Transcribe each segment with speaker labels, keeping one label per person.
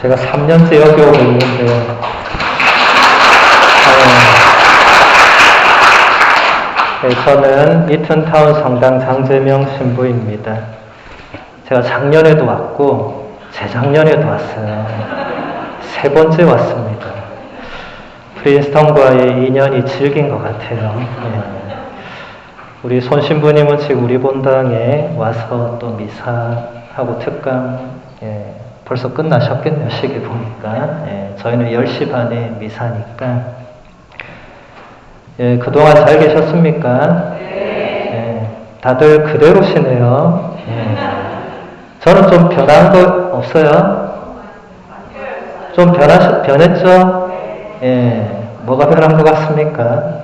Speaker 1: 제가 3년째 여기 오고 있는데, 저는 이튼타운 성당 장재명 신부입니다. 제가 작년에도 왔고, 재작년에도 왔어요. 3번째 왔습니다. 프린스턴과의 인연이 질긴 것 같아요. 우리 손 신부님은 지금 우리 본당에 와서 또 미사하고 특강, 벌써 끝나셨겠네요, 시기 보니까. 저희는 10시 반에 미사니까. 그동안 잘 계셨습니까? 다들 그대로시네요. 저는 좀 변한 거 없어요? 좀 변했죠? 뭐가 변한 것 같습니까?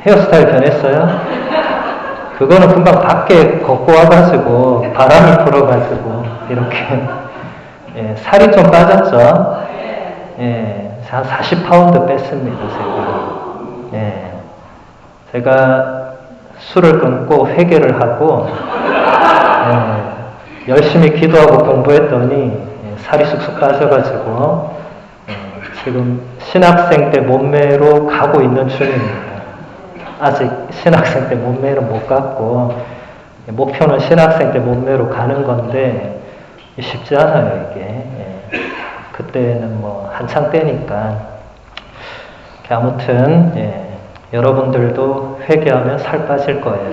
Speaker 1: 헤어스타일 변했어요? 그거는 금방 밖에 걷고 와가지고 바람이 불어가지고 이렇게 살이 좀 빠졌죠? 한 40파운드 뺐습니다, 제가 술을 끊고 회개를 하고 열심히 기도하고 공부했더니 살이 쑥쑥 빠져가지고 지금 신학생 때 몸매로 가고 있는 중입니다. 아직 신학생 때 몸매는 못 갔고 목표는 신학생 때 몸매로 가는 건데 쉽지 않아요, 이게. 그때는 뭐 한창 때니까. 아무튼 여러분들도 회개하면 살 빠질 거예요.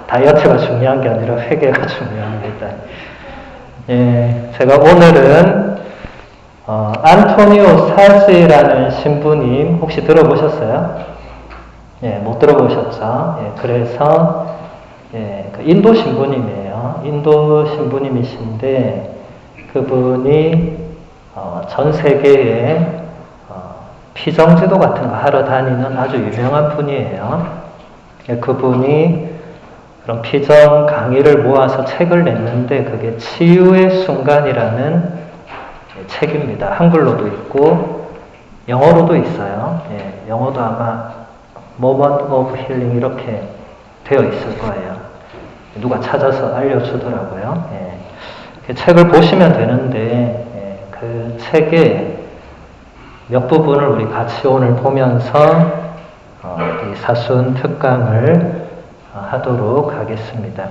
Speaker 1: 다이어트가 중요한 게 아니라 회개가 중요합니다. 제가 오늘은 안토니오 사지라는 신부님 혹시 들어보셨어요? 못 들어보셨죠? 그래서 그 인도 신부님이에요. 인도 신부님이신데 그분이 전 세계에 피정지도 같은 거 하러 다니는 아주 유명한 분이에요. 그분이 그런 피정 강의를 모아서 책을 냈는데 그게 치유의 순간이라는 책입니다. 한글로도 있고 영어로도 있어요. 영어도 아마 Moment of Healing 이렇게 되어 있을 거예요. 누가 찾아서 알려주더라고요. 그 책을 보시면 되는데 그 책에 몇 부분을 우리 같이 오늘 보면서 이 사순 특강을 하도록 하겠습니다.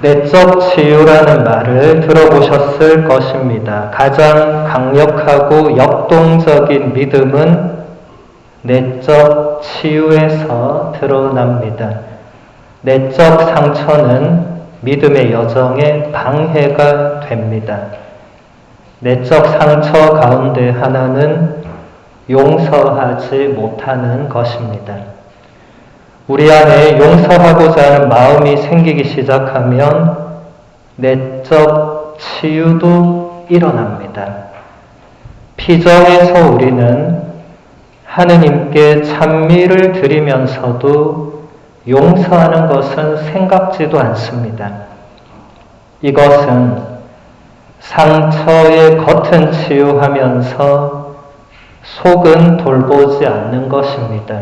Speaker 1: 내적 치유라는 말을 들어보셨을 것입니다. 가장 강력하고 역동적인 믿음은 내적 치유에서 드러납니다. 내적 상처는 믿음의 여정에 방해가 됩니다. 내적 상처 가운데 하나는 용서하지 못하는 것입니다. 우리 안에 용서하고자 하는 마음이 생기기 시작하면 내적 치유도 일어납니다. 피정에서 우리는 하느님께 찬미를 드리면서도 용서하는 것은 생각지도 않습니다. 이것은 상처의 겉은 치유하면서 속은 돌보지 않는 것입니다.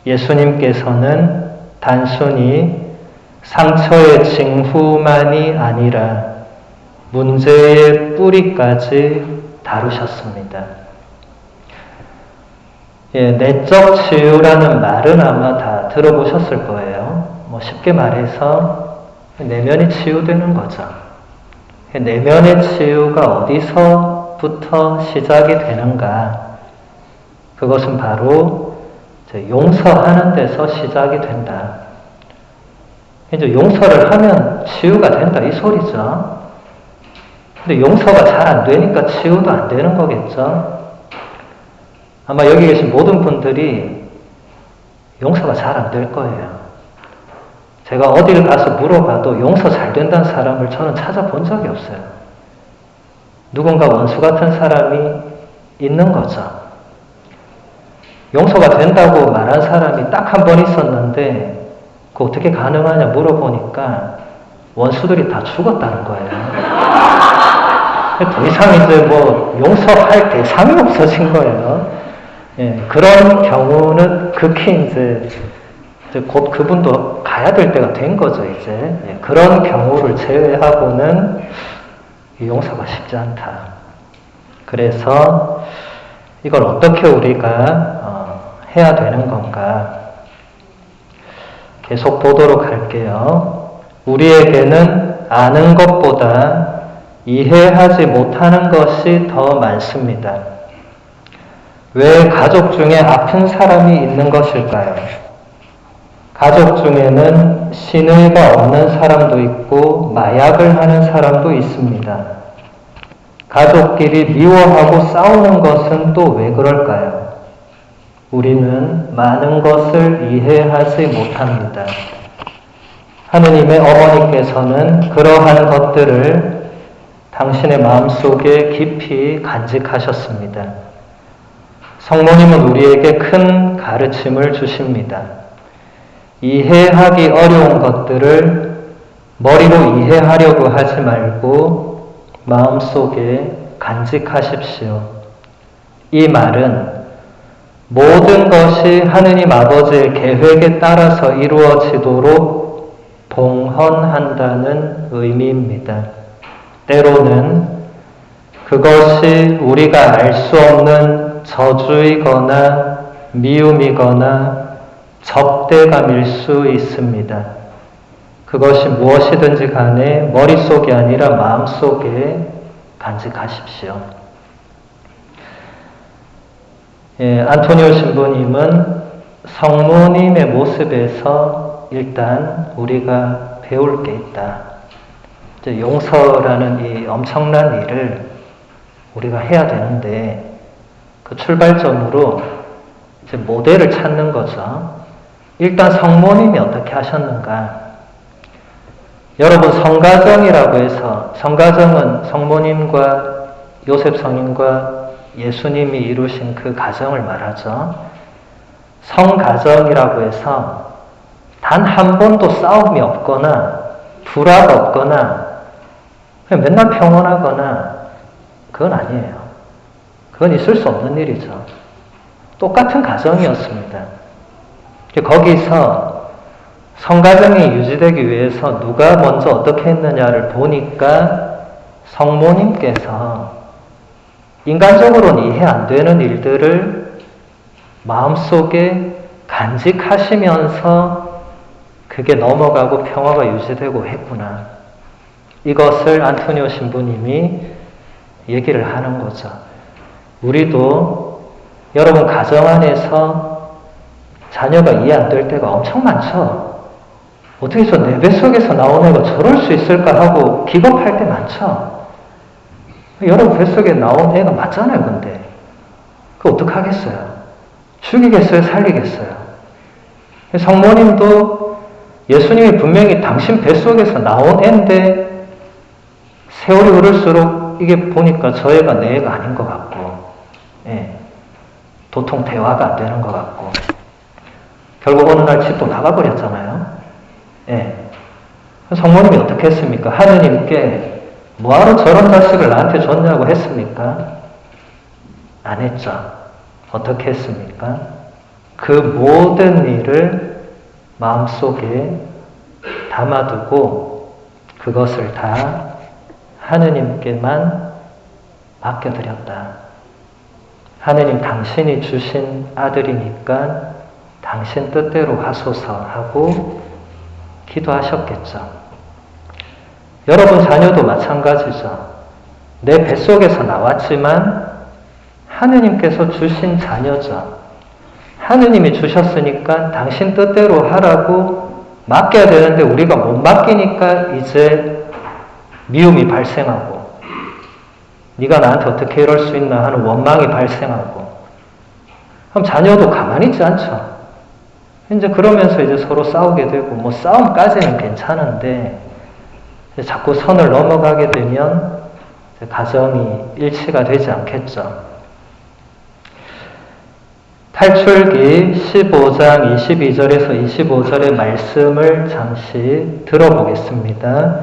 Speaker 1: 예수님께서는 단순히 상처의 징후만이 아니라 문제의 뿌리까지 다루셨습니다. 내적 치유라는 말은 아마 다 들어보셨을 거예요. 쉽게 말해서 내면이 치유되는 거죠. 내면의 치유가 어디서부터 시작이 되는가? 그것은 바로 용서하는 데서 시작이 된다. 이제 용서를 하면 치유가 된다 이 소리죠. 근데 용서가 잘 안 되니까 치유도 안 되는 거겠죠. 아마 여기 계신 모든 분들이 용서가 잘 안 될 거예요. 제가 어디를 가서 물어봐도 용서 잘 된다는 사람을 저는 찾아본 적이 없어요. 누군가 원수 같은 사람이 있는 거죠. 용서가 된다고 말한 사람이 딱 한 번 있었는데 그거 어떻게 가능하냐 물어보니까 원수들이 다 죽었다는 거예요. 더 이상 이제 용서할 대상이 없어진 거예요. 그런 경우는 극히 이제 이제 곧 그분도 가야 될 때가 된 거죠, 이제. 예, 그런 경우를 제외하고는 이 용서가 쉽지 않다. 그래서 이걸 어떻게 우리가 해야 되는 건가? 계속 보도록 할게요. 우리에게는 아는 것보다 이해하지 못하는 것이 더 많습니다. 왜 가족 중에 아픈 사람이 있는 것일까요? 가족 중에는 신의가 없는 사람도 있고 마약을 하는 사람도 있습니다. 가족끼리 미워하고 싸우는 것은 또 왜 그럴까요? 우리는 많은 것을 이해하지 못합니다. 하느님의 어머니께서는 그러한 것들을 당신의 마음속에 깊이 간직하셨습니다. 성모님은 우리에게 큰 가르침을 주십니다. 이해하기 어려운 것들을 머리로 이해하려고 하지 말고 마음속에 간직하십시오. 이 말은 모든 것이 하느님 아버지의 계획에 따라서 이루어지도록 봉헌한다는 의미입니다. 때로는 그것이 우리가 알 수 없는 저주이거나 미움이거나 적대감일 수 있습니다. 그것이 무엇이든지 간에 머릿속이 아니라 마음속에 간직하십시오. 예, 안토니오 신부님은 성모님의 모습에서 일단 우리가 배울 게 있다. 이제 용서라는 이 엄청난 일을 우리가 해야 되는데 그 출발점으로 이제 모델을 찾는 거죠. 일단 성모님이 어떻게 하셨는가? 여러분 성가정이라고 해서 성가정은 성모님과 요셉 성인과 예수님이 이루신 그 가정을 말하죠. 성가정이라고 해서 단 한 번도 싸움이 없거나 불화가 없거나 그냥 맨날 평온하거나 그건 아니에요. 그건 있을 수 없는 일이죠. 똑같은 가정이었습니다. 거기서 성가정이 유지되기 위해서 누가 먼저 어떻게 했느냐를 보니까 성모님께서 인간적으로는 이해 안 되는 일들을 마음속에 간직하시면서 그게 넘어가고 평화가 유지되고 했구나. 이것을 안토니오 신부님이 얘기를 하는 거죠. 우리도 여러분 가정 안에서 자녀가 이해 안 될 때가 엄청 많죠. 어떻게 저 내 뱃속에서 나온 애가 저럴 수 있을까 하고 기겁할 때 많죠. 여러분 뱃속에 나온 애가 맞잖아요, 근데. 그거 어떡하겠어요? 죽이겠어요? 살리겠어요? 성모님도 예수님이 분명히 당신 뱃속에서 나온 애인데 세월이 흐를수록 이게 보니까 저 애가 내 애가 아닌 것 같고, 예. 도통 대화가 안 되는 것 같고, 결국 어느 날 집도 나가버렸잖아요. 예. 성모님이 어떻게 했습니까? 하느님께 뭐하러 저런 자식을 나한테 줬냐고 했습니까? 안 했죠. 어떻게 했습니까? 그 모든 일을 마음속에 담아두고 그것을 다 하느님께만 맡겨드렸다. 하느님 당신이 주신 아들이니까 당신 뜻대로 하소서 하고 기도하셨겠죠. 여러분 자녀도 마찬가지죠. 내 뱃속에서 나왔지만 하느님께서 주신 자녀죠. 하느님이 주셨으니까 당신 뜻대로 하라고 맡겨야 되는데 우리가 못 맡기니까 이제 미움이 발생하고 네가 나한테 어떻게 이럴 수 있나 하는 원망이 발생하고 그럼 자녀도 가만히 있지 않죠. 이제 그러면서 이제 서로 싸우게 되고 뭐 싸움까지는 괜찮은데 자꾸 선을 넘어가게 되면 가정이 일치가 되지 않겠죠. 탈출기 15장 22절에서 25절의 말씀을 잠시 들어보겠습니다.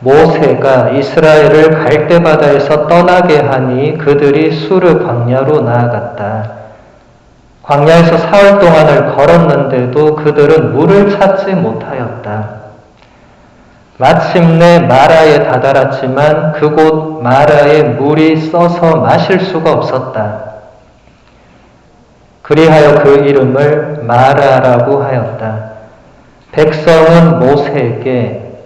Speaker 1: 모세가 이스라엘을 갈대바다에서 떠나게 하니 그들이 수르 광야로 나아갔다. 광야에서 사흘 동안을 걸었는데도 그들은 물을 찾지 못하였다. 마침내 마라에 다다랐지만 그곳 마라에 물이 써서 마실 수가 없었다. 그리하여 그 이름을 마라라고 하였다. 백성은 모세에게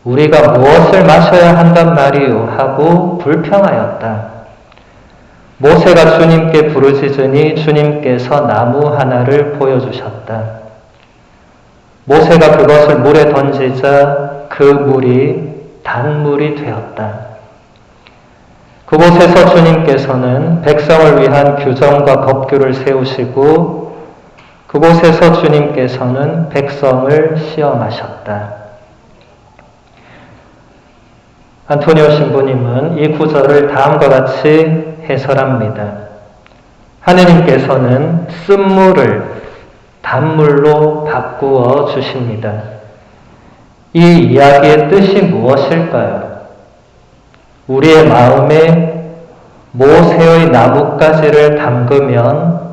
Speaker 1: 우리가 무엇을 마셔야 한단 말이요 하고 불평하였다. 모세가 주님께 부르짖으니 주님께서 나무 하나를 보여주셨다. 모세가 그것을 물에 던지자 그 물이 단물이 되었다. 그곳에서 주님께서는 백성을 위한 규정과 법규를 세우시고 그곳에서 주님께서는 백성을 시험하셨다. 안토니오 신부님은 이 구절을 다음과 같이 해설합니다. 하느님께서는 쓴물을 단물로 바꾸어 주십니다. 이 이야기의 뜻이 무엇일까요? 우리의 마음에 모세의 나뭇가지를 담그면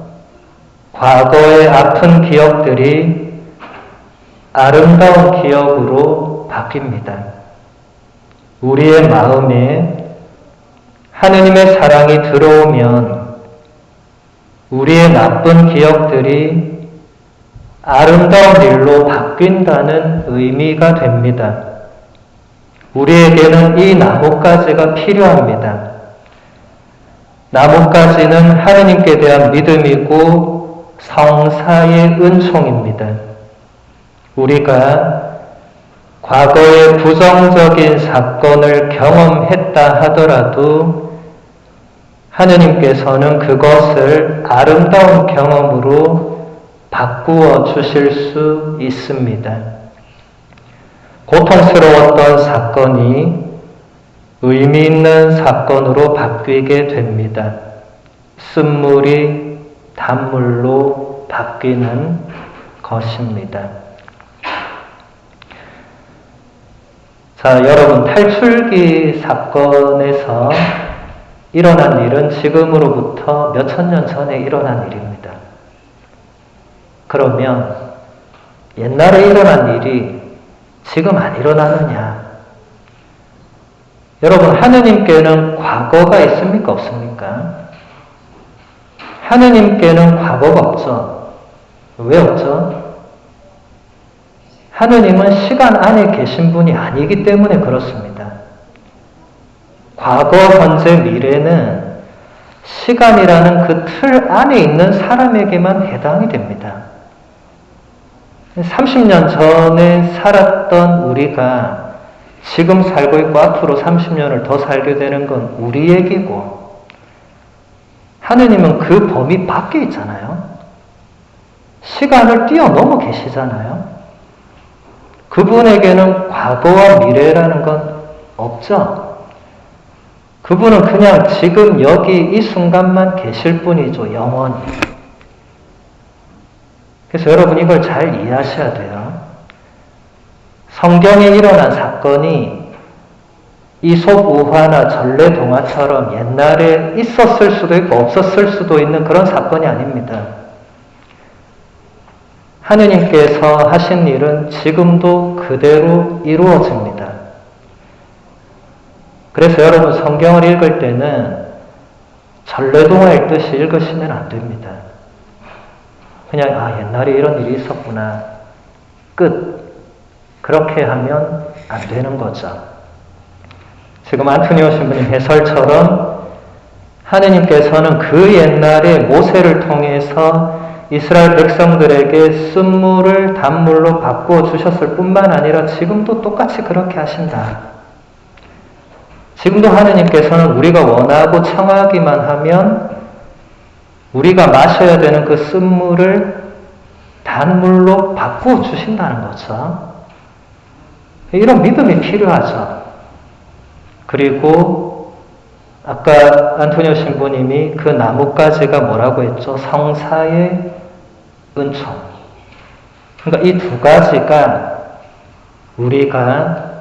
Speaker 1: 과거의 아픈 기억들이 아름다운 기억으로 바뀝니다. 우리의 마음에 하느님의 사랑이 들어오면 우리의 나쁜 기억들이 아름다운 일로 바뀐다는 의미가 됩니다. 우리에게는 이 나뭇가지가 필요합니다. 나뭇가지는 하느님께 대한 믿음이고 성사의 은총입니다. 우리가 과거의 부정적인 사건을 경험했다 하더라도 하느님께서는 그것을 아름다운 경험으로 바꾸어 주실 수 있습니다. 고통스러웠던 사건이 의미 있는 사건으로 바뀌게 됩니다. 쓴물이 단물로 바뀌는 것입니다. 자, 여러분, 탈출기 사건에서 일어난 일은 지금으로부터 몇천 년 전에 일어난 일입니다. 그러면 옛날에 일어난 일이 지금 안 일어나느냐? 여러분, 하느님께는 과거가 있습니까? 없습니까? 하느님께는 과거가 없죠. 왜 없죠? 하느님은 시간 안에 계신 분이 아니기 때문에 그렇습니다. 과거, 현재, 미래는 시간이라는 그 틀 안에 있는 사람에게만 해당이 됩니다. 30년 전에 살았던 우리가 지금 살고 있고 앞으로 30년을 더 살게 되는 건 우리 얘기고 하느님은 그 범위 밖에 있잖아요. 시간을 뛰어넘어 계시잖아요. 그분에게는 과거와 미래라는 건 없죠. 그분은 그냥 지금 여기 이 순간만 계실 뿐이죠. 영원히. 그래서 여러분 이걸 잘 이해하셔야 돼요. 성경에 일어난 사건이 이솝우화나 전래동화처럼 옛날에 있었을 수도 있고 없었을 수도 있는 그런 사건이 아닙니다. 하느님께서 하신 일은 지금도 그대로 이루어집니다. 그래서 여러분 성경을 읽을 때는 전래동화 읽듯이 읽으시면 안 됩니다. 그냥 옛날에 이런 일이 있었구나. 끝. 그렇게 하면 안 되는 거죠. 지금 안토니오 신부님 해설처럼 하느님께서는 그 옛날에 모세를 통해서 이스라엘 백성들에게 쓴물을 단물로 바꾸어 주셨을 뿐만 아니라 지금도 똑같이 그렇게 하신다. 지금도 하느님께서는 우리가 원하고 청하기만 하면 우리가 마셔야 되는 그 쓴물을 단물로 바꾸어 주신다는 거죠. 이런 믿음이 필요하죠. 그리고 아까 안토니오 신부님이 그 나뭇가지가 뭐라고 했죠? 성사의 은총. 그러니까 이 두 가지가 우리가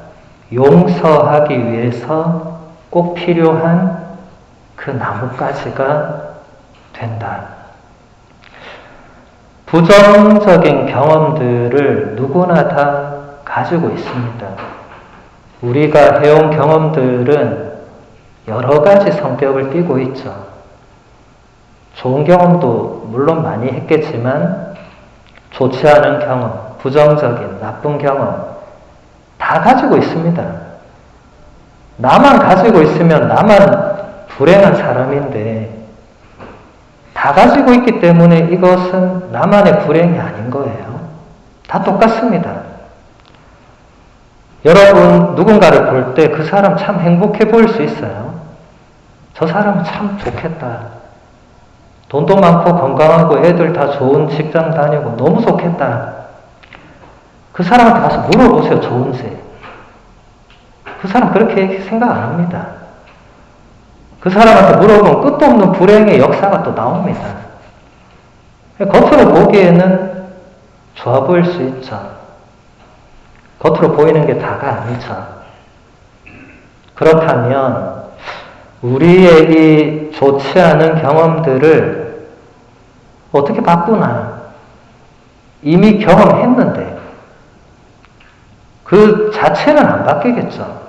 Speaker 1: 용서하기 위해서 꼭 필요한 그 나뭇가지가 된다. 부정적인 경험들을 누구나 다 가지고 있습니다. 우리가 해온 경험들은 여러 가지 성격을 띠고 있죠. 좋은 경험도 물론 많이 했겠지만 좋지 않은 경험, 부정적인 나쁜 경험 다 가지고 있습니다. 나만 가지고 있으면 나만 불행한 사람인데 다 가지고 있기 때문에 이것은 나만의 불행이 아닌 거예요. 다 똑같습니다. 여러분 누군가를 볼 때 그 사람 참 행복해 보일 수 있어요. 저 사람은 참 좋겠다. 돈도 많고 건강하고 애들 다 좋은 직장 다니고 너무 좋겠다. 그 사람한테 가서 물어보세요. 좋은지. 그 사람 그렇게 생각 안 합니다. 그 사람한테 물어보면 끝도 없는 불행의 역사가 또 나옵니다. 겉으로 보기에는 좋아 보일 수 있죠. 겉으로 보이는 게 다가 아니죠. 그렇다면 우리의 이 좋지 않은 경험들을 어떻게 바꾸나? 이미 경험했는데 그 자체는 안 바뀌겠죠.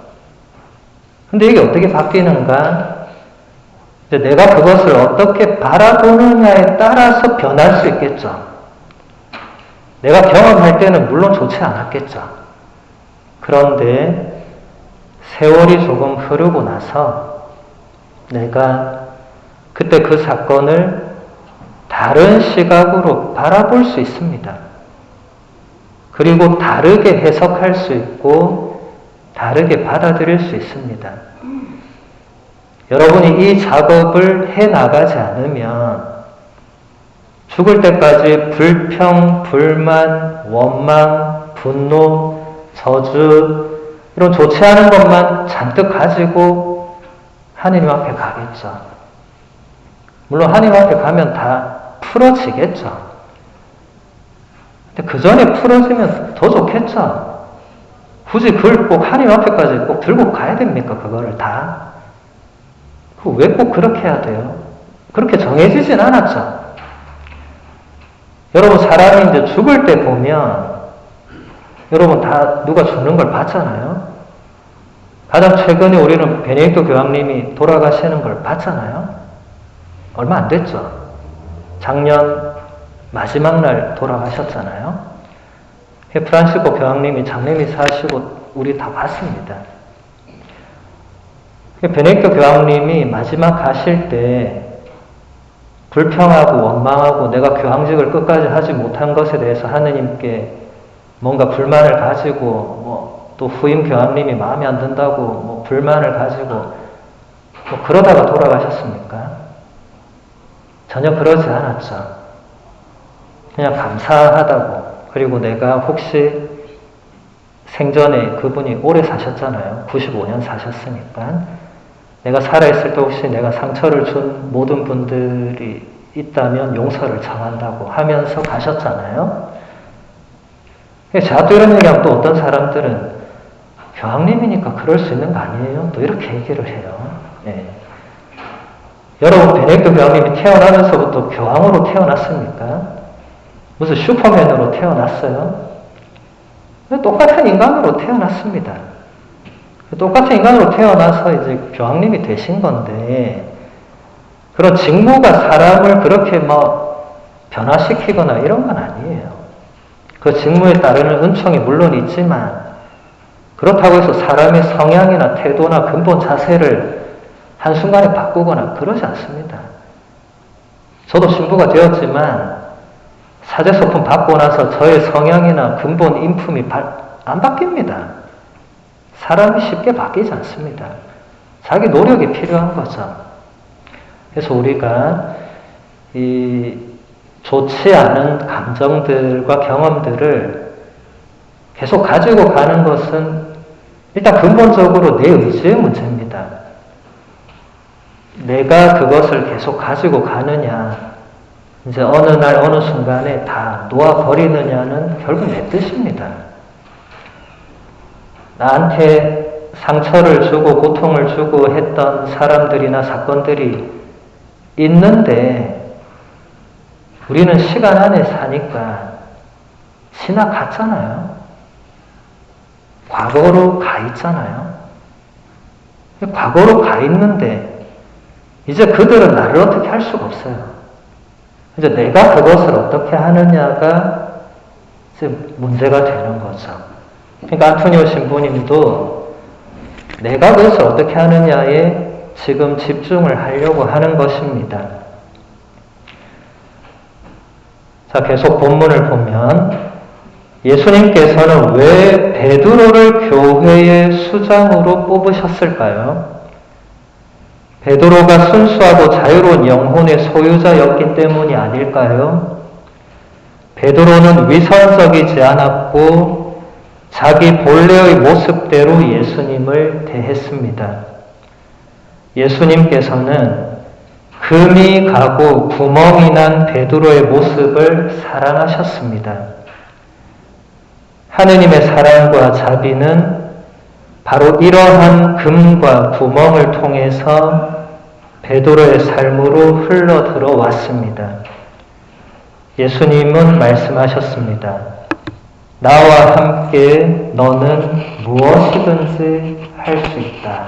Speaker 1: 근데 이게 어떻게 바뀌는가? 이제 내가 그것을 어떻게 바라보느냐에 따라서 변할 수 있겠죠. 내가 경험할 때는 물론 좋지 않았겠죠. 그런데 세월이 조금 흐르고 나서 내가 그때 그 사건을 다른 시각으로 바라볼 수 있습니다. 그리고 다르게 해석할 수 있고 다르게 받아들일 수 있습니다. 여러분이 이 작업을 해나가지 않으면 죽을 때까지 불평, 불만, 원망, 분노, 저주 이런 좋지 않은 것만 잔뜩 가지고 하느님 앞에 가겠죠. 물론 하느님 앞에 가면 다 풀어지겠죠. 근데 그 전에 풀어지면 더 좋겠죠. 굳이 그걸 꼭 하느님 앞에까지 꼭 들고 가야 됩니까? 그거를 다? 왜 꼭 그렇게 해야 돼요? 그렇게 정해지진 않았죠. 여러분 사람이 이제 죽을 때 보면 여러분 다 누가 죽는 걸 봤잖아요. 가장 최근에 우리는 베네딕토 교황님이 돌아가시는 걸 봤잖아요. 얼마 안 됐죠. 작년 마지막 날 돌아가셨잖아요. 프란시스코 교황님이 장례미 사시고 우리 다 봤습니다. 베네딕토 교황님이 마지막 가실 때 불평하고 원망하고 내가 교황직을 끝까지 하지 못한 것에 대해서 하느님께 뭔가 불만을 가지고 또 후임 교황님이 마음에 안 든다고 불만을 가지고 그러다가 돌아가셨습니까? 전혀 그러지 않았죠. 그냥 감사하다고. 그리고 내가 혹시 생전에 그분이 오래 사셨잖아요. 95년 사셨으니까. 내가 살아있을 때 혹시 내가 상처를 준 모든 분들이 있다면 용서를 청한다고 하면서 가셨잖아요. 제가 또 이런 얘기하면 또 어떤 사람들은 교황님이니까 그럴 수 있는 거 아니에요? 또 이렇게 얘기를 해요. 네. 여러분 베네딕토 교황님이 태어나면서부터 교황으로 태어났습니까? 무슨 슈퍼맨으로 태어났어요? 똑같은 인간으로 태어났습니다. 똑같은 인간으로 태어나서 이제 교황님이 되신 건데 그런 직무가 사람을 그렇게 변화시키거나 이런 건 아니에요. 그 직무에 따르는 은총이 물론 있지만 그렇다고 해서 사람의 성향이나 태도나 근본 자세를 한순간에 바꾸거나 그러지 않습니다. 저도 신부가 되었지만 사제소품 받고 나서 저의 성향이나 근본 인품이 안 바뀝니다. 사람이 쉽게 바뀌지 않습니다. 자기 노력이 필요한 거죠. 그래서 우리가 이 좋지 않은 감정들과 경험들을 계속 가지고 가는 것은 일단 근본적으로 내 의지의 문제입니다. 내가 그것을 계속 가지고 가느냐, 이제 어느 날 어느 순간에 다 놓아버리느냐는 결국 내 뜻입니다. 나한테 상처를 주고 고통을 주고 했던 사람들이나 사건들이 있는데 우리는 시간 안에 사니까 지나갔잖아요. 과거로 가 있잖아요. 과거로 가 있는데 이제 그들은 나를 어떻게 할 수가 없어요. 이제 내가 그것을 어떻게 하느냐가 이제 문제가 되는 거죠. 그러니까 안토니오 신부님도 내가 그것을 어떻게 하느냐에 지금 집중을 하려고 하는 것입니다. 자, 계속 본문을 보면 예수님께서는 왜 베드로를 교회의 수장으로 뽑으셨을까요? 베드로가 순수하고 자유로운 영혼의 소유자였기 때문이 아닐까요? 베드로는 위선적이지 않았고 자기 본래의 모습대로 예수님을 대했습니다. 예수님께서는 금이 가고 구멍이 난 베드로의 모습을 사랑하셨습니다. 하느님의 사랑과 자비는 바로 이러한 금과 구멍을 통해서 베드로의 삶으로 흘러 들어왔습니다. 예수님은 말씀하셨습니다. 나와 함께 너는 무엇이든지 할 수 있다.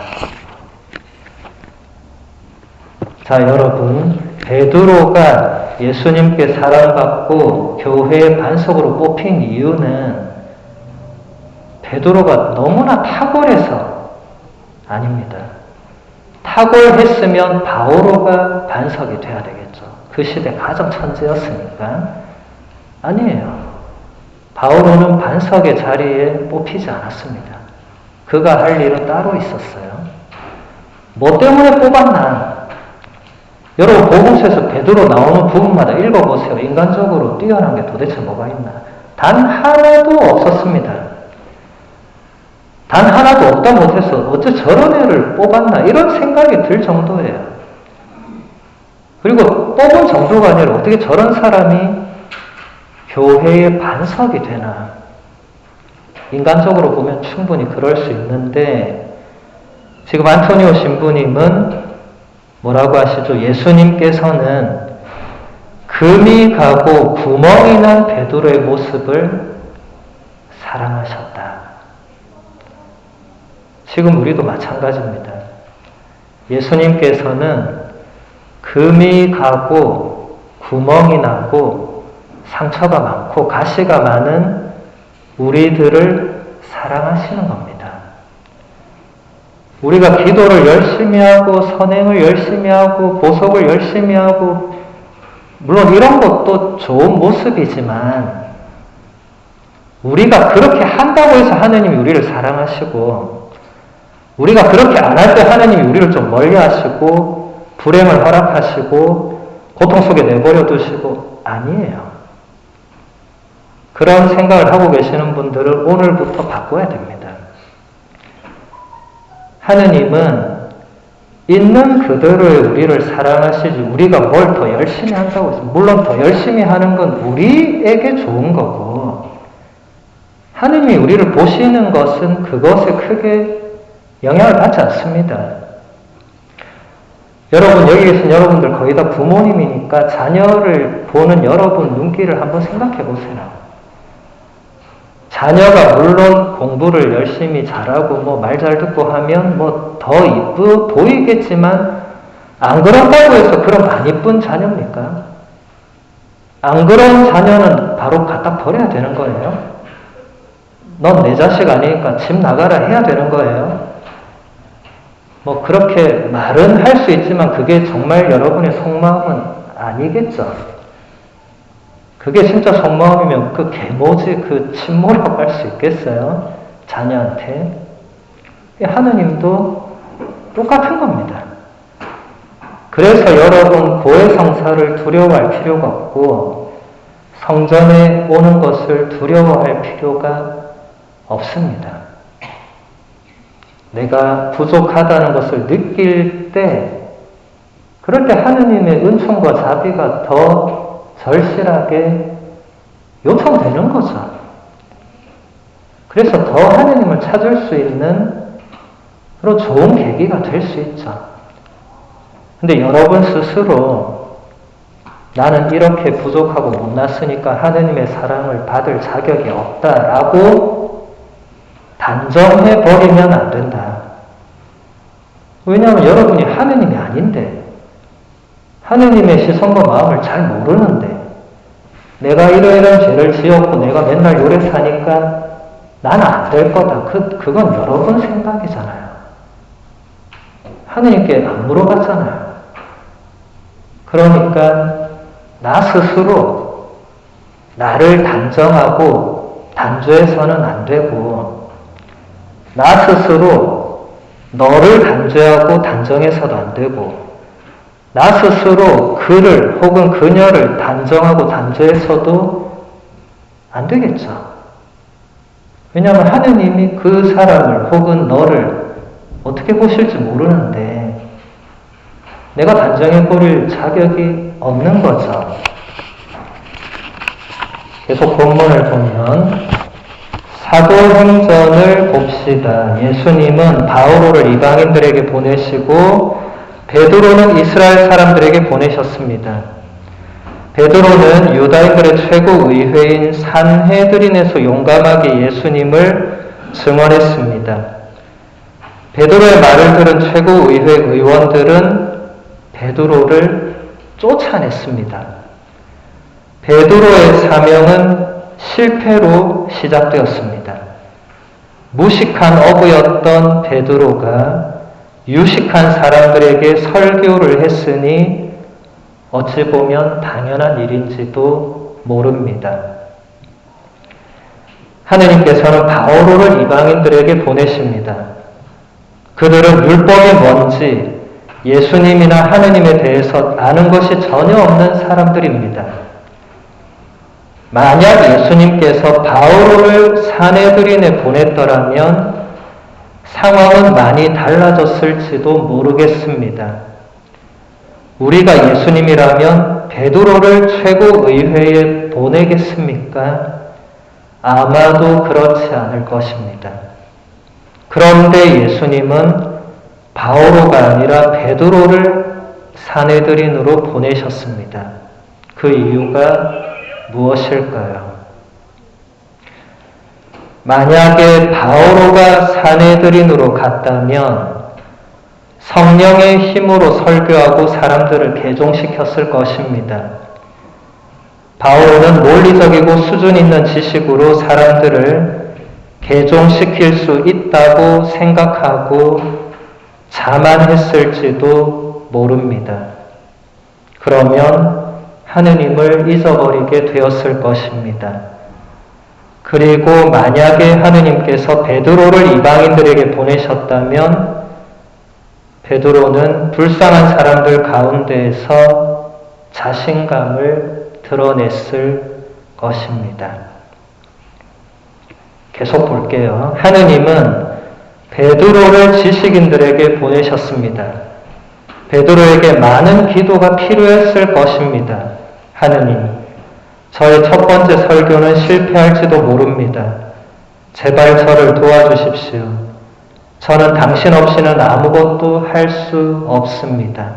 Speaker 1: 자, 여러분, 베드로가 예수님께 사랑받고 교회의 반석으로 뽑힌 이유는 베드로가 너무나 탁월해서 아닙니다. 탁월했으면 바오로가 반석이 돼야 되겠죠. 그 시대 가장 천재였으니까. 아니에요. 바오로는 반석의 자리에 뽑히지 않았습니다. 그가 할 일은 따로 있었어요. 뭐 때문에 뽑았나? 여러분, 복음서에서 베드로 나오는 부분마다 읽어보세요. 인간적으로 뛰어난 게 도대체 뭐가 있나? 단 하나도 없었습니다. 단 하나도 없다 못해서 어째 저런 애를 뽑았나? 이런 생각이 들 정도예요. 그리고 뽑은 정도가 아니라 어떻게 저런 사람이 교회의 반석이 되나? 인간적으로 보면 충분히 그럴 수 있는데 지금 안토니오 신부님은 뭐라고 하시죠? 예수님께서는 금이 가고 구멍이 난 베드로의 모습을 사랑하셨다. 지금 우리도 마찬가지입니다. 예수님께서는 금이 가고 구멍이 나고 상처가 많고 가시가 많은 우리들을 사랑하시는 겁니다. 우리가 기도를 열심히 하고 선행을 열심히 하고 보석을 열심히 하고 물론 이런 것도 좋은 모습이지만 우리가 그렇게 한다고 해서 하느님이 우리를 사랑하시고 우리가 그렇게 안 할 때 하느님이 우리를 좀 멀리하시고 불행을 허락하시고 고통 속에 내버려 두시고 아니에요. 그런 생각을 하고 계시는 분들은 오늘부터 바꿔야 됩니다. 하느님은 있는 그대로의 우리를 사랑하시지 우리가 뭘 더 열심히 한다고 해서 물론 더 열심히 하는 건 우리에게 좋은 거고 하느님이 우리를 보시는 것은 그것에 크게 영향을 받지 않습니다. 여러분 여기 계신 여러분들 거의 다 부모님이니까 자녀를 보는 여러분 눈길을 한번 생각해 보세요. 자녀가 물론 공부를 열심히 잘하고 뭐 말 잘 듣고 하면 뭐 더 이쁘 보이겠지만 안 그런다고 해서 그럼 안 이쁜 자녀입니까? 안 그런 자녀는 바로 갖다 버려야 되는 거예요. 넌 내 자식 아니니까 집 나가라 해야 되는 거예요. 뭐 그렇게 말은 할 수 있지만 그게 정말 여러분의 속마음은 아니겠죠. 그게 진짜 속마음이면 그 계모지 그 침모라고 할 수 있겠어요? 자녀한테. 하느님도 똑같은 겁니다. 그래서 여러분 고해성사를 두려워할 필요가 없고 성전에 오는 것을 두려워할 필요가 없습니다. 내가 부족하다는 것을 느낄 때 그럴 때 하느님의 은총과 자비가 더 절실하게 요청되는 거죠. 그래서 더 하느님을 찾을 수 있는 그런 좋은 계기가 될 수 있죠. 근데 여러분 스스로 나는 이렇게 부족하고 못났으니까 하느님의 사랑을 받을 자격이 없다라고 단정해버리면 안 된다. 왜냐하면 여러분이 하느님이 아닌데, 하느님의 시선과 마음을 잘 모르는데, 내가 이러이러한 죄를 지었고 내가 맨날 요래 사니까 나는 안 될 거다. 그건 여러분 생각이잖아요. 하느님께 안 물어봤잖아요. 그러니까 나 스스로 나를 단정하고 단죄해서는 안 되고, 나 스스로 너를 단죄하고 단정해서도 안 되고, 나 스스로 그를 혹은 그녀를 단정하고 단죄해서도 안 되겠죠. 왜냐하면 하느님이 그 사람을 혹은 너를 어떻게 보실지 모르는데 내가 단정해버릴 자격이 없는 거죠. 계속 본문을 보면 사도행전을 봅시다. 예수님은 바오로를 이방인들에게 보내시고 베드로는 이스라엘 사람들에게 보내셨습니다. 베드로는 유다인들의 최고 의회인 산헤드린에서 용감하게 예수님을 증언했습니다. 베드로의 말을 들은 최고 의회 의원들은 베드로를 쫓아냈습니다. 베드로의 사명은 실패로 시작되었습니다. 무식한 어부였던 베드로가 유식한 사람들에게 설교를 했으니 어찌 보면 당연한 일인지도 모릅니다. 하느님께서는 바오로를 이방인들에게 보내십니다. 그들은 율법이 뭔지 예수님이나 하느님에 대해서 아는 것이 전혀 없는 사람들입니다. 만약 예수님께서 바오로를 산헤드린에 보냈더라면 상황은 많이 달라졌을지도 모르겠습니다. 우리가 예수님이라면 베드로를 최고의회에 보내겠습니까? 아마도 그렇지 않을 것입니다. 그런데 예수님은 바오로가 아니라 베드로를 산헤드린으로 보내셨습니다. 그 이유가 무엇일까요? 만약에 바오로가 산헤드린으로 갔다면 성령의 힘으로 설교하고 사람들을 개종시켰을 것입니다. 바오로는 논리적이고 수준 있는 지식으로 사람들을 개종시킬 수 있다고 생각하고 자만했을지도 모릅니다. 그러면 하느님을 잊어버리게 되었을 것입니다. 그리고 만약에 하느님께서 베드로를 이방인들에게 보내셨다면 베드로는 불쌍한 사람들 가운데에서 자신감을 드러냈을 것입니다. 계속 볼게요. 하느님은 베드로를 지식인들에게 보내셨습니다. 베드로에게 많은 기도가 필요했을 것입니다. 하느님, 저의 첫 번째 설교는 실패할지도 모릅니다. 제발 저를 도와주십시오. 저는 당신 없이는 아무것도 할 수 없습니다.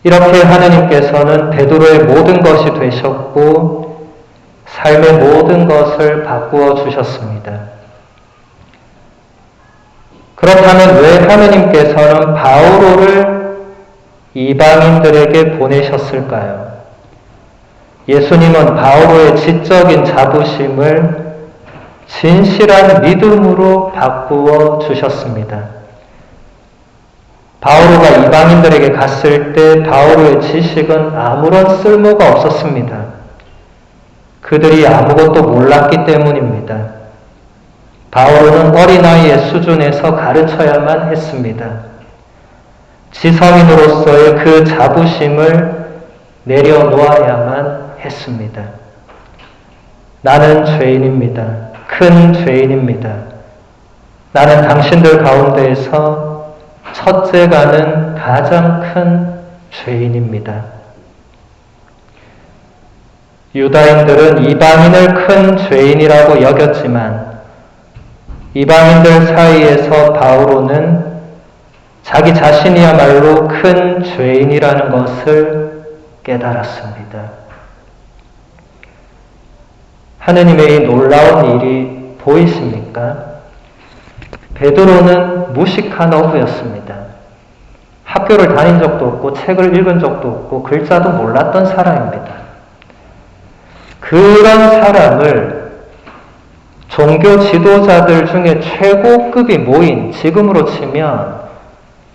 Speaker 1: 이렇게 하느님께서는 베드로의 모든 것이 되셨고 삶의 모든 것을 바꾸어 주셨습니다. 그렇다면 왜 하느님께서는 바오로를 이방인들에게 보내셨을까요? 예수님은 바오로의 지적인 자부심을 진실한 믿음으로 바꾸어 주셨습니다. 바오로가 이방인들에게 갔을 때 바오로의 지식은 아무런 쓸모가 없었습니다. 그들이 아무것도 몰랐기 때문입니다. 바오로는 어린아이의 수준에서 가르쳐야만 했습니다. 지성인으로서의 그 자부심을 내려놓아야만 했습니다. 나는 죄인입니다. 큰 죄인입니다. 나는 당신들 가운데에서 첫째가는 가장 큰 죄인입니다. 유다인들은 이방인을 큰 죄인이라고 여겼지만 이방인들 사이에서 바오로는 자기 자신이야말로 큰 죄인이라는 것을 깨달았습니다. 하느님의 이 놀라운 일이 보이십니까? 베드로는 무식한 어부였습니다. 학교를 다닌 적도 없고 책을 읽은 적도 없고 글자도 몰랐던 사람입니다. 그런 사람을 종교 지도자들 중에 최고급이 모인, 지금으로 치면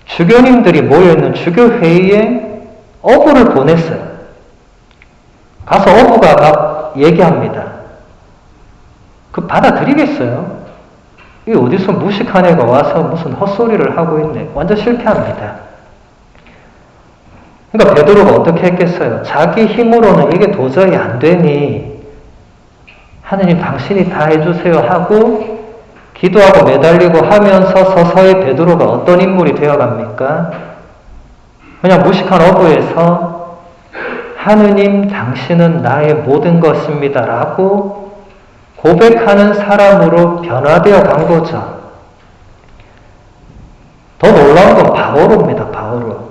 Speaker 1: 주교님들이 모여있는 주교회의에 어부를 보냈어요. 가서 어부가 막 얘기합니다. 그 받아들이겠어요? 이 어디서 무식한 애가 와서 무슨 헛소리를 하고 있네. 완전 실패합니다. 그러니까 베드로가 어떻게 했겠어요? 자기 힘으로는 이게 도저히 안 되니 하느님 당신이 다 해주세요 하고 기도하고 매달리고 하면서 서서히 베드로가 어떤 인물이 되어갑니까? 그냥 무식한 어부에서 하느님 당신은 나의 모든 것입니다 라고 고백하는 사람으로 변화되어 간 거죠. 더 놀라운 건 바오로입니다. 바오로.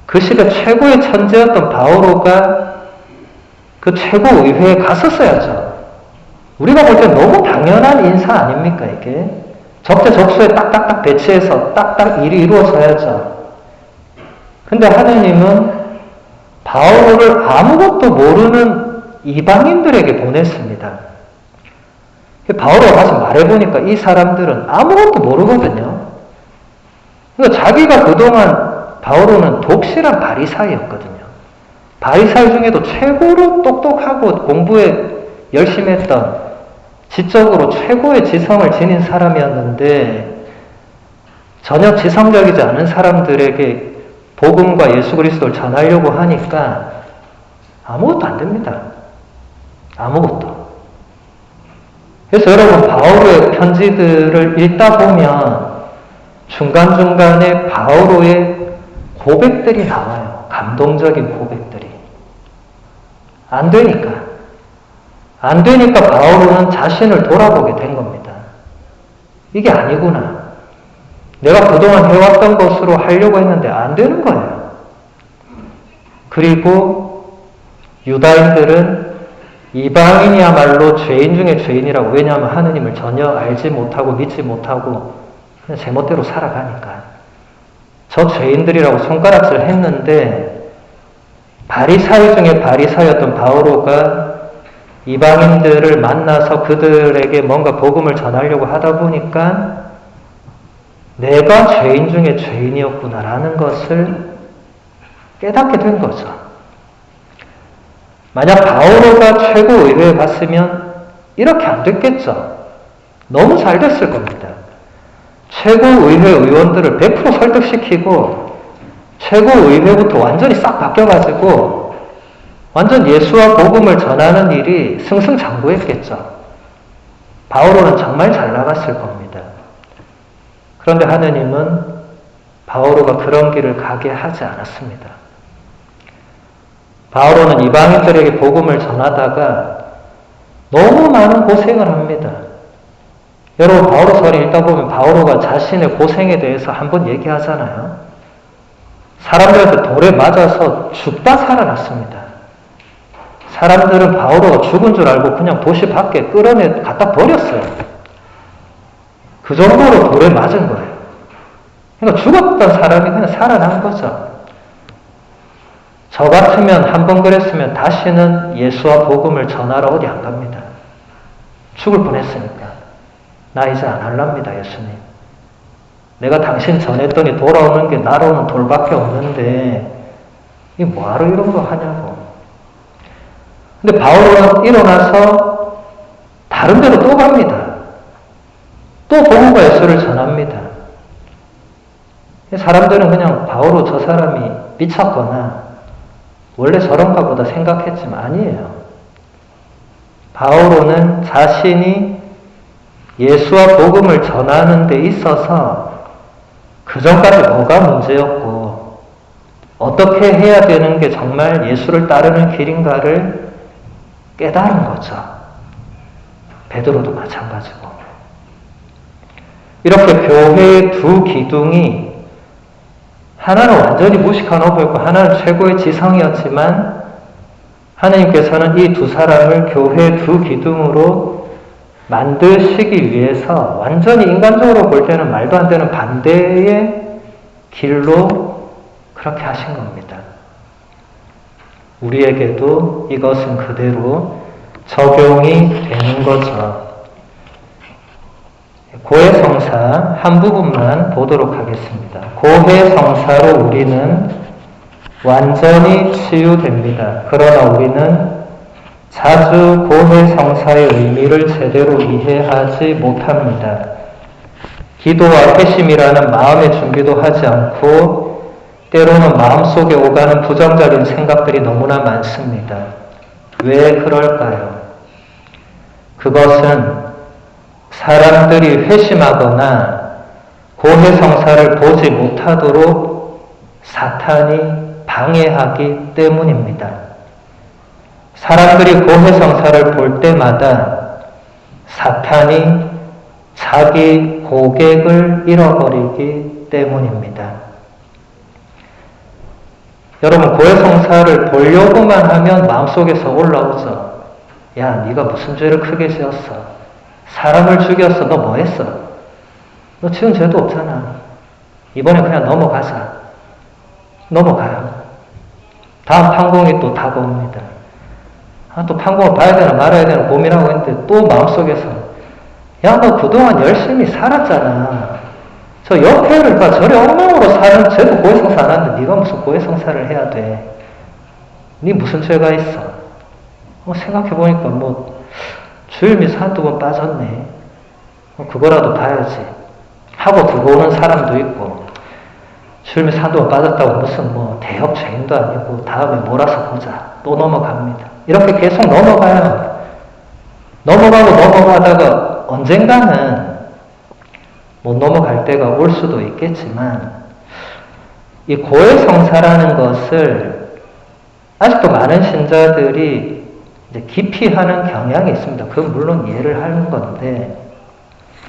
Speaker 1: 그 시대 최고의 천재였던 바오로가 그 최고의회에 갔었어야죠. 우리가 볼 때 너무 당연한 인사 아닙니까 이게? 적재적소에 딱딱딱 배치해서 딱딱 일이 이루어져야죠. 근데 하느님은 바오로를 아무것도 모르는 이방인들에게 보냈습니다. 바오로가 가서 말해보니까 이 사람들은 아무것도 모르거든요. 그러니까 자기가 그동안 바오로는 독실한 바리사이였거든요. 바리사이 중에도 최고로 똑똑하고 공부에 열심히 했던 지적으로 최고의 지성을 지닌 사람이었는데 전혀 지성적이지 않은 사람들에게 복음과 예수 그리스도를 전하려고 하니까 아무것도 안 됩니다. 아무것도. 그래서 여러분 바오로의 편지들을 읽다 보면 중간중간에 바오로의 고백들이 나와요. 감동적인 고백들이. 안 되니까. 안 되니까 바오로는 자신을 돌아보게 된 겁니다. 이게 아니구나. 내가 그동안 해왔던 것으로 하려고 했는데 안 되는 거예요. 그리고 유다인들은 이방인이야말로 죄인 중에 죄인이라고. 왜냐하면 하느님을 전혀 알지 못하고 믿지 못하고 그냥 제멋대로 살아가니까. 저 죄인들이라고 손가락질 했는데 바리사이 중에 바리사이였던 바오로가 이방인들을 만나서 그들에게 뭔가 복음을 전하려고 하다 보니까 내가 죄인 중에 죄인이었구나라는 것을 깨닫게 된 거죠. 만약 바오로가 최고의회에 갔으면 이렇게 안 됐겠죠. 너무 잘 됐을 겁니다. 최고의회 의원들을 100% 설득시키고 최고의회부터 완전히 싹 바뀌어가지고 완전 예수와 복음을 전하는 일이 승승장구했겠죠. 바오로는 정말 잘 나갔을 겁니다. 그런데 하느님은 바오로가 그런 길을 가게 하지 않았습니다. 바오로는 이방인들에게 복음을 전하다가 너무 많은 고생을 합니다. 여러분 바오로서를 읽다 보면 바오로가 자신의 고생에 대해서 한번 얘기하잖아요. 사람들한테 돌에 맞아서 죽다 살아났습니다. 사람들은 바오로가 죽은 줄 알고 그냥 도시 밖에 끌어내 갖다 버렸어요. 그 정도로 돌에 맞은 거예요. 그러니까 죽었던 사람이 그냥 살아난 거죠. 저 같으면 한 번 그랬으면 다시는 예수와 복음을 전하러 어디 안 갑니다. 죽을 뻔했으니까. 나 이제 안 할랍니다, 예수님. 내가 당신 전했더니 돌아오는 게 날아오는 돌밖에 없는데 이 뭐하러 이런 거 하냐고. 근데 바오로는 일어나서 다른 데로 또 갑니다. 또 복음과 예수를 전합니다. 사람들은 그냥 바오로 저 사람이 미쳤거나 원래 저런가 보다 생각했지만 아니에요. 바오로는 자신이 예수와 복음을 전하는 데 있어서 그전까지 뭐가 문제였고 어떻게 해야 되는 게 정말 예수를 따르는 길인가를 깨달은 거죠. 베드로도 마찬가지고. 이렇게 교회의 두 기둥이 하나는 완전히 무식한 어부였고 하나는 최고의 지성이었지만 하나님께서는 이 두 사람을 교회 두 기둥으로 만드시기 위해서 완전히 인간적으로 볼 때는 말도 안 되는 반대의 길로 그렇게 하신 겁니다. 우리에게도 이것은 그대로 적용이 되는 거죠. 고해성사 한 부분만 보도록 하겠습니다. 고해성사로 우리는 완전히 치유됩니다. 그러나 우리는 자주 고해성사의 의미를 제대로 이해하지 못합니다. 기도와 회심이라는 마음의 준비도 하지 않고 때로는 마음속에 오가는 부정적인 생각들이 너무나 많습니다. 왜 그럴까요? 그것은 사람들이 회심하거나 고해성사를 보지 못하도록 사탄이 방해하기 때문입니다. 사람들이 고해성사를 볼 때마다 사탄이 자기 고객을 잃어버리기 때문입니다. 여러분, 고해성사를 보려고만 하면 마음속에서 올라오죠. 야, 네가 무슨 죄를 크게 지었어? 사람을 죽였어. 너 뭐 했어? 너 지은 죄도 없잖아. 이번에 그냥 넘어가자. 넘어가요. 다음 판공이 또 다가옵니다. 또 판공을 봐야 되나 말아야 되나 고민하고 있는데 또 마음속에서 야, 너 그동안 열심히 살았잖아. 저 옆에를 봐. 저리 엉망으로 사는 쟤도 고해성사 안 하는데 네가 무슨 고해성사를 해야 돼. 네 무슨 죄가 있어? 생각해보니까 주일미사 한두 번 빠졌네. 그거라도 봐야지. 하고 들어오는 사람도 있고, 주일미사 한두 번 빠졌다고 무슨 대형 죄인도 아니고, 다음에 몰아서 보자. 또 넘어갑니다. 이렇게 계속 넘어가요. 넘어가고 넘어가다가 언젠가는 못 넘어갈 때가 올 수도 있겠지만, 이 고해성사라는 것을 아직도 많은 신자들이 이제 깊이 하는 경향이 있습니다. 그건 물론 이해를 하는 건데,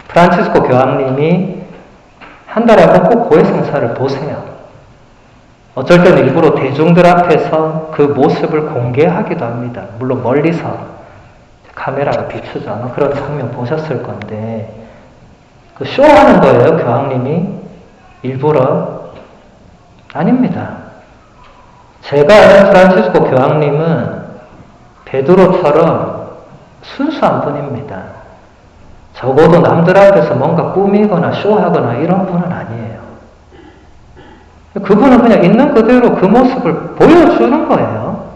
Speaker 1: 프란치스코 교황님이 한 달에 한 번 꼭 고해성사를 보세요. 어쩔 때는 일부러 대중들 앞에서 그 모습을 공개하기도 합니다. 물론 멀리서 카메라가 비추죠. 아마 그런 장면 보셨을 건데, 그 쇼하는 거예요, 교황님이. 일부러. 아닙니다. 제가 아는 프란치스코 교황님은 베드로처럼 순수한 분입니다. 적어도 남들 앞에서 뭔가 꾸미거나 쇼하거나 이런 분은 아니에요. 그분은 그냥 있는 그대로 그 모습을 보여주는 거예요.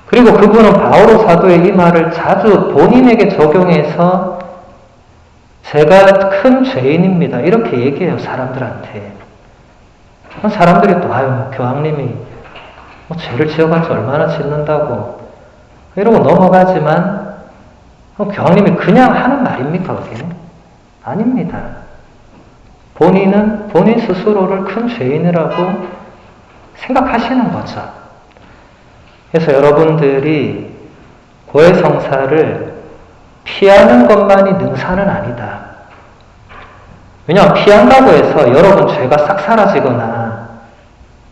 Speaker 1: 그리고 그분은 바오로 사도의 이 말을 자주 본인에게 적용해서 제가 큰 죄인입니다. 이렇게 얘기해요, 사람들한테. 사람들이 또, 교황님이 죄를 지어가지고 얼마나 짓는다고. 이러고 넘어가지만, 교황님이 그냥 하는 말입니까, 그게? 아닙니다. 본인은 본인 스스로를 큰 죄인이라고 생각하시는 거죠. 그래서 여러분들이 고해성사를 피하는 것만이 능사는 아니다. 왜냐하면 피한다고 해서 여러분 죄가 싹 사라지거나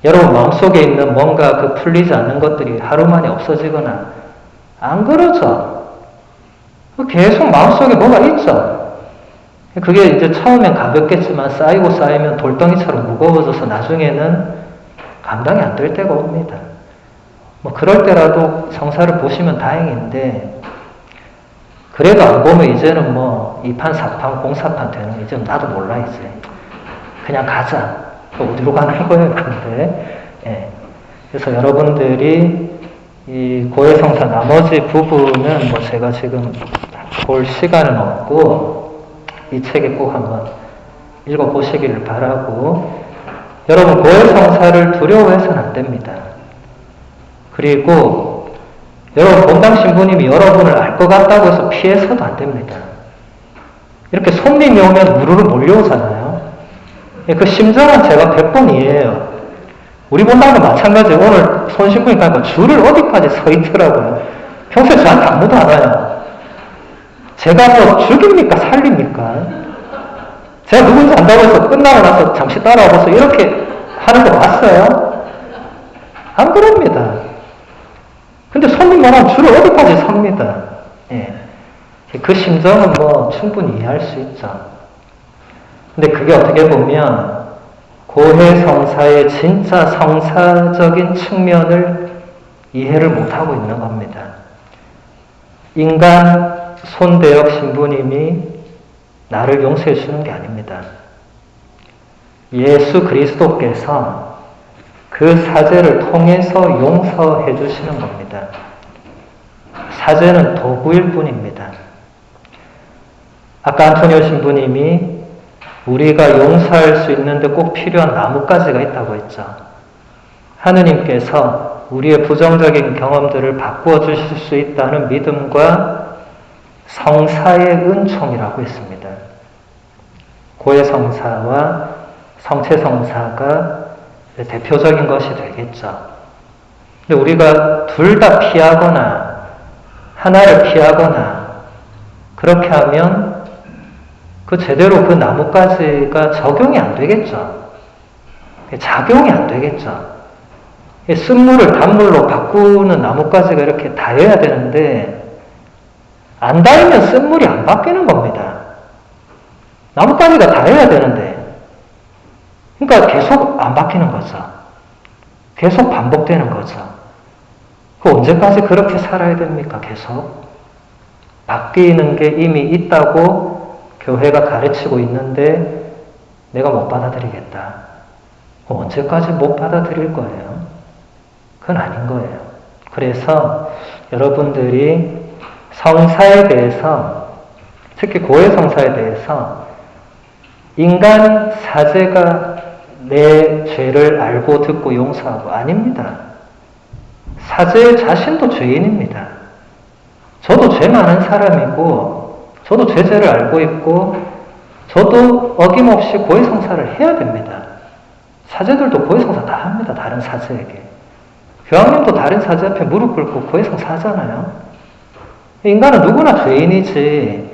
Speaker 1: 여러분 마음속에 있는 뭔가 그 풀리지 않는 것들이 하루 만에 없어지거나 안 그러죠. 계속 마음속에 뭐가 있죠. 그게 이제 처음엔 가볍겠지만 쌓이고 쌓이면 돌덩이처럼 무거워져서 나중에는 감당이 안 될 때가 옵니다. 그럴 때라도 성사를 보시면 다행인데, 그래도 안 보면 이제는 2판, 4판, 공사판 되는, 이제 나도 몰라, 이제. 그냥 가자. 어디로 가는 거예요, 근데. 예. 그래서 여러분들이 이 고해성사 나머지 부분은 제가 지금 볼 시간은 없고, 이 책에 꼭 한번 읽어보시기를 바라고, 여러분 고해성사를 두려워해서는 안 됩니다. 그리고 여러분 본당 신부님이 여러분을 알 것 같다고 해서 피해서도 안 됩니다. 이렇게 손님이 오면 우르르 몰려오잖아요. 그 심정은 제가 100번 이해해요. 우리 본당도 마찬가지예요. 오늘 손 신부님 가니까 줄을 어디까지 서 있더라고요. 평소에 저한테 아무도 안 와요. 제가 죽입니까? 살립니까? 제가 누군지 안다고 해서 끝나고 나서 잠시 따라와서 이렇게 하는 거 봤어요? 안 그럽니다. 근데 손님만 하면 줄을 어디까지 섭니다. 예. 그 심정은 뭐 충분히 이해할 수 있죠. 근데 그게 어떻게 보면 고해성사의 진짜 성사적인 측면을 이해를 못하고 있는 겁니다. 인간 손대역 신부님이 나를 용서해 주는 게 아닙니다. 예수 그리스도께서 그 사죄를 통해서 용서해 주시는 겁니다. 사죄는 도구일 뿐입니다. 아까 안토니오 신부님이 우리가 용서할 수 있는데 꼭 필요한 나뭇가지가 있다고 했죠. 하느님께서 우리의 부정적인 경험들을 바꾸어 주실 수 있다는 믿음과 성사의 은총이라고 했습니다. 고해성사와 성체성사가 대표적인 것이 되겠죠. 근데 우리가 둘 다 피하거나 하나를 피하거나 그렇게 하면 제대로 그 나뭇가지가 적용이 안 되겠죠. 작용이 안 되겠죠. 쓴물을 단물로 바꾸는 나뭇가지가 이렇게 닿아야 되는데 안 닿으면 쓴물이 안 바뀌는 겁니다. 나뭇가지가 닿아야 되는데 그러니까 계속 안 바뀌는 거죠. 계속 반복되는 거죠. 언제까지 그렇게 살아야 됩니까? 계속 바뀌는 게 이미 있다고 교회가 가르치고 있는데 내가 못 받아들이겠다. 언제까지 못 받아들일 거예요? 그건 아닌 거예요. 그래서 여러분들이 성사에 대해서, 특히 고해성사에 대해서 인간 사죄가 내 죄를 알고 듣고 용서하고 아닙니다. 사죄 자신도 죄인입니다. 저도 죄 많은 사람이고 저도 죄를 알고 있고 저도 어김없이 고해성사를 해야 됩니다. 사제들도 고해성사 다 합니다. 다른 사제에게. 교황님도 다른 사제 앞에 무릎 꿇고 고해성사 하잖아요. 인간은 누구나 죄인이지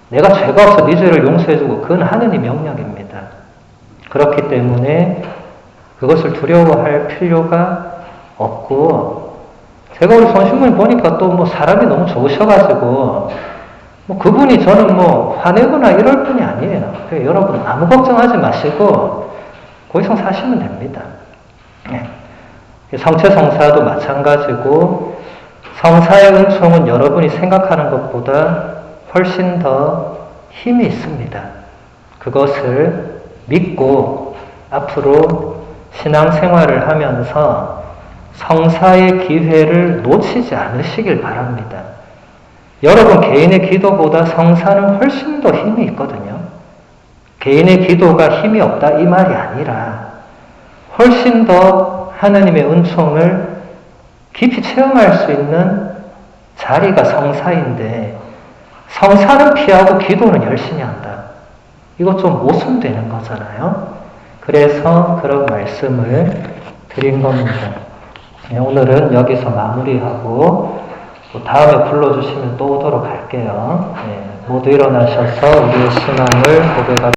Speaker 1: 내가 죄가 없어 네 죄를 용서해주고 그건 하느님 영역입니다. 그렇기 때문에 그것을 두려워할 필요가 없고 제가 우리 손신부님 보니까 또 뭐 사람이 너무 좋으셔가지고 그분이 저는 화내거나 이럴 분이 아니에요. 그러니까 여러분 아무 걱정하지 마시고 고해성사 하시면 됩니다. 네. 성체성사도 마찬가지고 성사의 은총은 여러분이 생각하는 것보다 훨씬 더 힘이 있습니다. 그것을 믿고 앞으로 신앙생활을 하면서 성사의 기회를 놓치지 않으시길 바랍니다. 여러분 개인의 기도보다 성사는 훨씬 더 힘이 있거든요. 개인의 기도가 힘이 없다 이 말이 아니라 훨씬 더 하느님의 은총을 깊이 체험할 수 있는 자리가 성사인데 성사는 피하고 기도는 열심히 한다. 이거 좀 모순되는 거잖아요. 그래서 그런 말씀을 드린 겁니다. 오늘은 여기서 마무리하고 다음에 불러주시면 또 오도록 할게요. 모두 일어나셔서 우리의 신앙을 고백하겠습니다.